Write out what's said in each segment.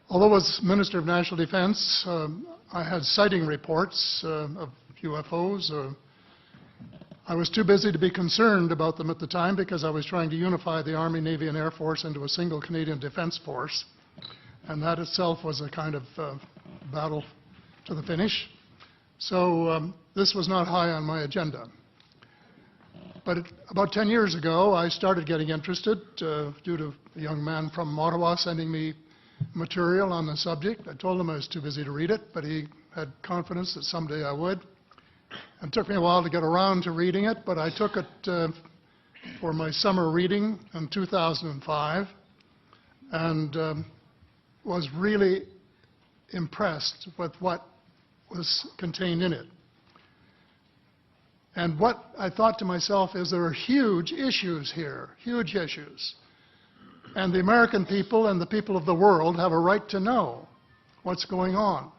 Although as Minister of National Defense, I had sighting reports of UFOs. I was too busy to be concerned about them at the time because I was trying to unify the Army, Navy, and Air Force into a single Canadian Defence Force. And that itself was a kind of battle to the finish. So this was not high on my agenda. But about 10 years ago, I started getting interested due to a young man from Ottawa sending me material on the subject. I told him I was too busy to read it, but he had confidence that someday I would. It took me a while to get around to reading it, but I took it for my summer reading in 2005 and was really impressed with what was contained in it. And what I thought to myself is there are huge issues here, huge issues. And the American people and the people of the world have a right to know what's going on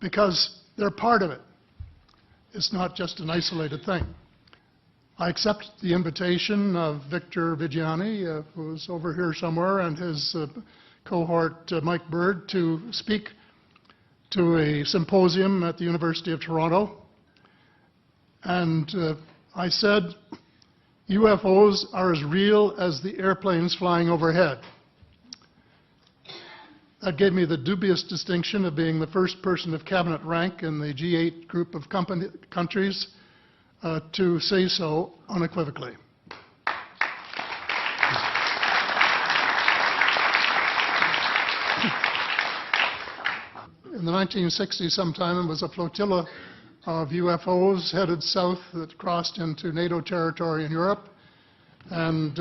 because they're part of it. It's not just an isolated thing. I accept the invitation of Victor Vigiani, who's over here somewhere, and his cohort, Mike Bird, to speak to a symposium at the University of Toronto. And I said, UFOs are as real as the airplanes flying overhead. That gave me the dubious distinction of being the first person of cabinet rank in the G8 group of countries to say so unequivocally. In the 1960s sometime, it was a flotilla of UFOs headed south that crossed into NATO territory in Europe. And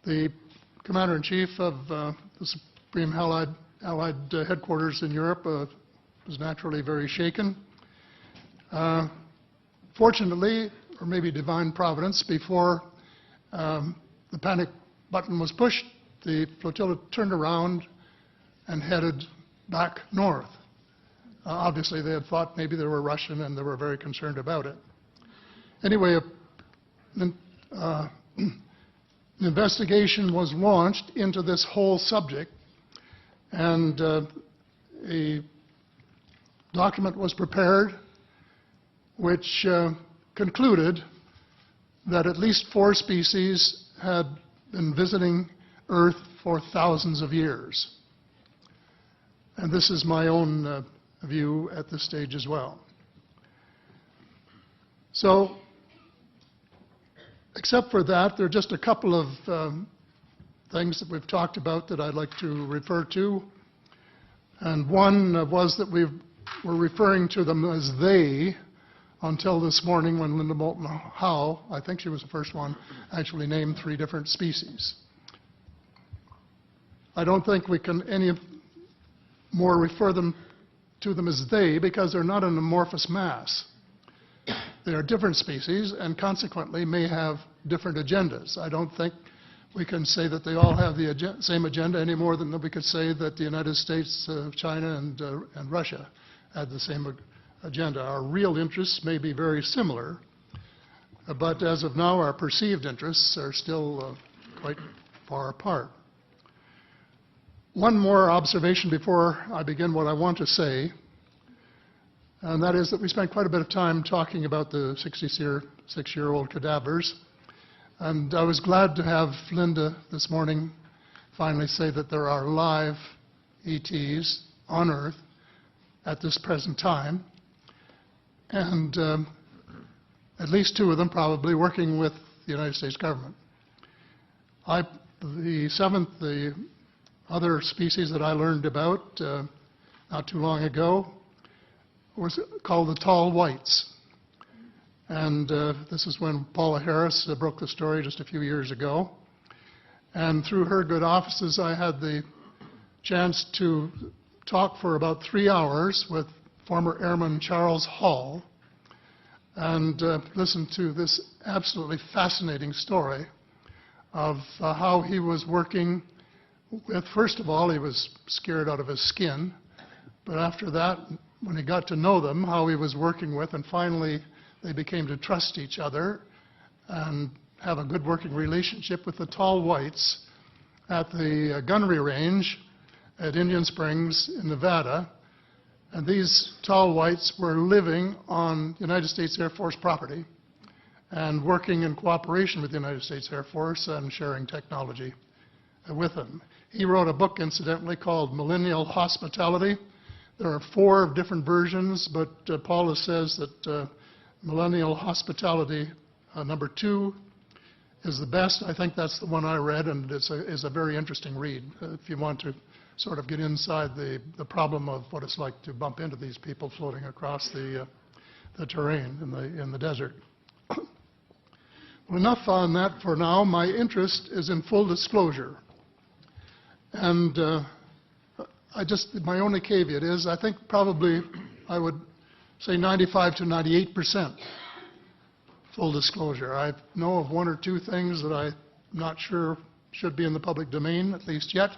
the Commander-in-Chief of the Supreme Allied Headquarters in Europe was naturally very shaken. Fortunately, or maybe divine providence, before the panic button was pushed, the flotilla turned around and headed back north. Obviously, they had thought maybe they were Russian, and they were very concerned about it. Anyway, an investigation was launched into this whole subject, and a document was prepared which concluded that at least 4 species had been visiting Earth for thousands of years. And this is my own view at this stage as well. So, except for that, there are just a couple of things that we've talked about that I'd like to refer to. And one was that we were referring to them as they until this morning when Linda Moulton Howe, I think she was the first one, actually named 3 different species. I don't think we can any more refer to them as they because they're not an amorphous mass. They are different species and consequently may have different agendas. I don't think we can say that they all have the same agenda any more than we could say that the United States, China, and Russia had the same agenda. Our real interests may be very similar, but as of now, our perceived interests are still quite far apart. One more observation before I begin what I want to say, and that is that we spent quite a bit of time talking about the 66-year-old cadavers, and I was glad to have Linda this morning finally say that there are live ETs on Earth at this present time, and at least 2 of them probably working with the United States government. The other species that I learned about not too long ago was called the tall whites. And this is when Paula Harris broke the story just a few years ago. And through her good offices, I had the chance to talk for about 3 hours with former Airman Charles Hall and listen to this absolutely fascinating story of how he was working with, first of all, he was scared out of his skin, but after that, when he got to know them, how he was working with, and finally they became to trust each other and have a good working relationship with the tall whites at the gunnery range at Indian Springs in Nevada, and these tall whites were living on United States Air Force property and working in cooperation with the United States Air Force and sharing technology with them. He wrote a book, incidentally, called Millennial Hospitality. There are 4 different versions, but Paula says that Millennial Hospitality number 2 is the best. I think that's the one I read, and it's a very interesting read if you want to sort of get inside the problem of what it's like to bump into these people floating across the terrain in the desert. Well, enough on that for now. My interest is in full disclosure. And my only caveat is I think probably I would say 95 to 98% full disclosure. I know of 1 or 2 things that I'm not sure should be in the public domain, at least yet.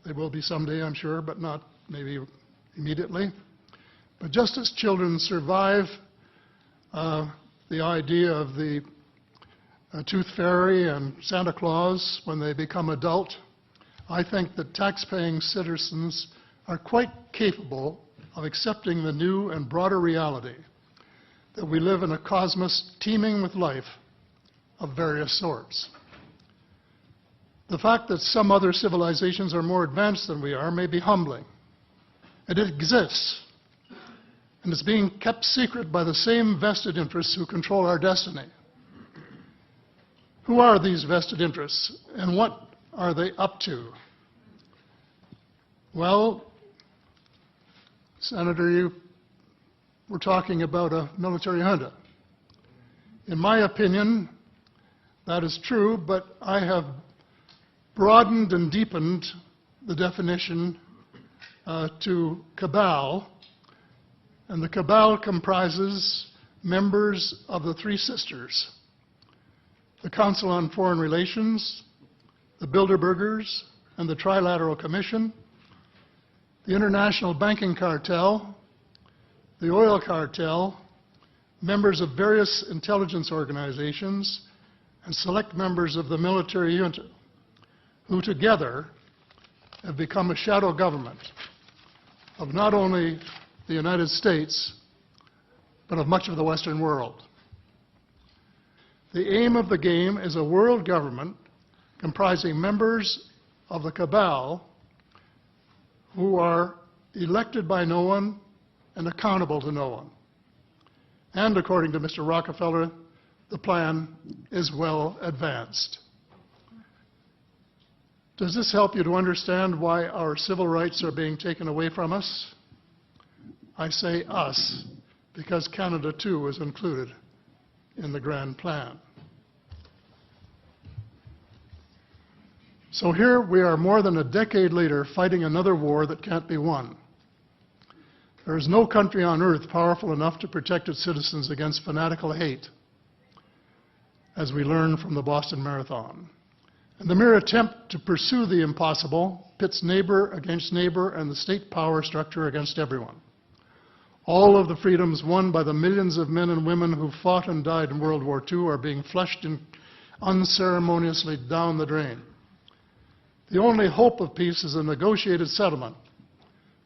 They will be someday, I'm sure, but not maybe immediately. But just as children survive the idea of the Tooth Fairy and Santa Claus when they become adult, I think that tax-paying citizens are quite capable of accepting the new and broader reality that we live in a cosmos teeming with life of various sorts. The fact that some other civilizations are more advanced than we are may be humbling. It exists, and it's being kept secret by the same vested interests who control our destiny. Who are these vested interests, and what are they up to? Well, Senator, you were talking about a military junta. In my opinion, that is true, but I have broadened and deepened the definition to cabal, and the cabal comprises members of the 3 sisters: the Council on Foreign Relations, the Bilderbergers, and the Trilateral Commission, the International Banking Cartel, the Oil Cartel, members of various intelligence organizations, and select members of the military junta, who together have become a shadow government of not only the United States, but of much of the Western world. The aim of the game is a world government comprising members of the cabal who are elected by no one and accountable to no one. And according to Mr. Rockefeller, the plan is well advanced. Does this help you to understand why our civil rights are being taken away from us? I say us, because Canada too is included in the grand plan. So here we are more than a decade later fighting another war that can't be won. There is no country on earth powerful enough to protect its citizens against fanatical hate, as we learned from the Boston Marathon. And the mere attempt to pursue the impossible pits neighbor against neighbor and the state power structure against everyone. All of the freedoms won by the millions of men and women who fought and died in World War II are being flushed unceremoniously down the drain. The only hope of peace is a negotiated settlement.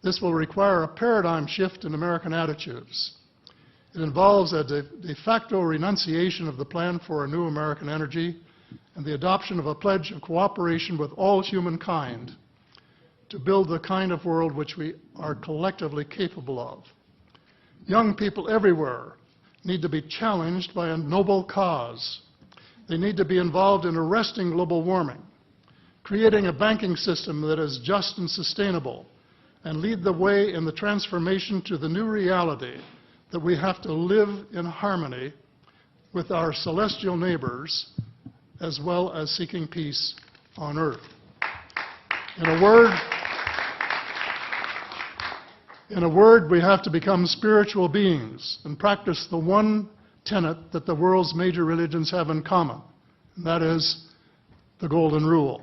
This will require a paradigm shift in American attitudes. It involves a de facto renunciation of the plan for a new American energy and the adoption of a pledge of cooperation with all humankind to build the kind of world which we are collectively capable of. Young people everywhere need to be challenged by a noble cause. They need to be involved in arresting global warming, creating a banking system that is just and sustainable, and lead the way in the transformation to the new reality that we have to live in harmony with our celestial neighbors, as well as seeking peace on earth. In a word, we have to become spiritual beings and practice the one tenet that the world's major religions have in common, and that is the Golden Rule.